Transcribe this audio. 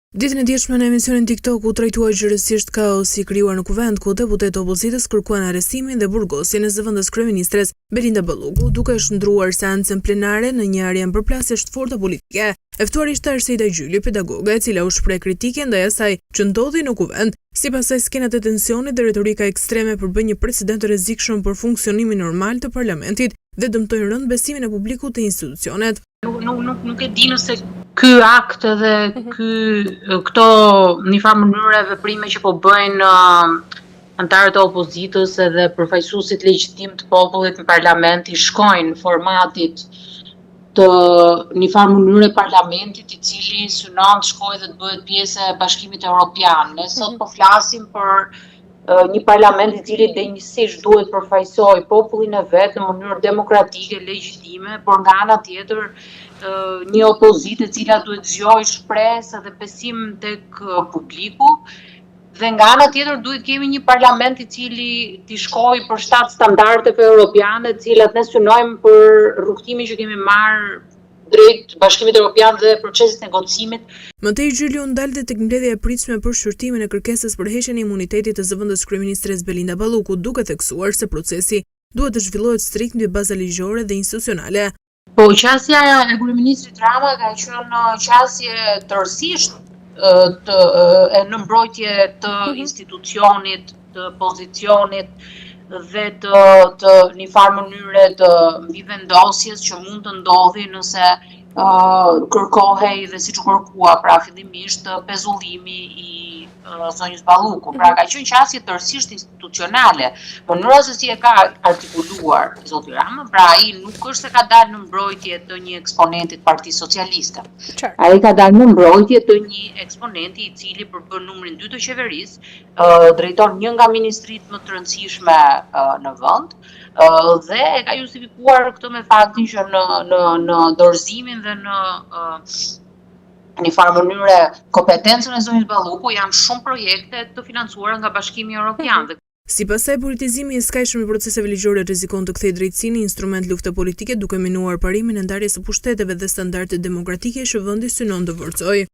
Ditën e dieshme në emisionin TikTok u trajtua gjërësisht kaosi krijuar në kuvend ku deputet opozitës kërkuan arrestimin dhe burgosjen e zëvendës kryeministres Belinda Balloku, duke shndruar seancën plenare në një arjen përplasjesh të fortë politike. E ftuar ishte Arseida Gjyli, pedagoge, e cila u shpreh kritike ndaj asaj që ndodhi në kuvend, sipas saj skenat e tensionit dhe retorika ekstreme përbën një precedent të rrezikshëm për funksionimin normal të parlamentit dhe dëmtojnë rënd besimin e publikut te institucionet. Nuk e di nëse ky akt dhe këto në farë mënyre veprime që po bëjnë antarët e opozitës edhe përfaqësuesit legjitim të popullit në parlament i shkojnë formatit të një farë mënyre parlamentit i cili synon të shkojë dhe të bëhet pjesë e Bashkimit Evropian. Ne sot po flasim për një parlament i cili denjësisht duhet përfaqësoj popullin e vet në mënyrë demokratike, legjitime, por nga ana tjetër një opozitë e cila duhet zgjojë shpresë dhe besim tek publiku, dhe nga ana tjetër duhet kemi një parlament i cili të shkojë për shtat standardeve europiane, të cilat ne synojmë për rrugtimin që kemi marrë drejt Bashkimit Evropian dhe procesit negocimit. Mëtej Gjyli u ndalte tek mbledhja e pritshme për shqyrtimin e kërkesës për heqjen e imunitetit të zëvendës kryeministres Belinda Balloku, duke theksuar se procesi duhet të zhvillohet strikt mbi baza ligjore dhe institucionale. Po, qasja e kryeministrit Rama ka qenë qasje tërësisht e në mbrojtje të institucionit, të pozicionit dhe të një farë mënyre të mbivendosjes që mund të ndodhi nëse kërkohej dhe siç u kërkua pra fillimisht pezullimi i zonjës Balloku. Pra ka qenë qasje tërësisht institucionale. Mënyra se si e ka artikuluar zoti Rama, pra ai nuk është se ka dalë në mbrojtje të një eksponenti të Partisë Socialiste. Ai ka dalë në mbrojtje të një eksponenti i cili përbën numrin 2 të qeverisë, drejton një nga ministritë më të rëndësishme në vend, dhe e ka justifikuar këtë me faktin që në dorëzimin dhe në një farë mënyre kompetencën e zonjës Balloku janë shumë projekte të financuara nga Bashkimi Evropian. Sipas saj, politizimi i skajshëm i proceseve ligjore rrezikon të kthejë drejtësinë në instrument lufte politike, duke minuar parimin e ndarjes së pushteteve dhe standardet demokratike që vendi synon të forcojë.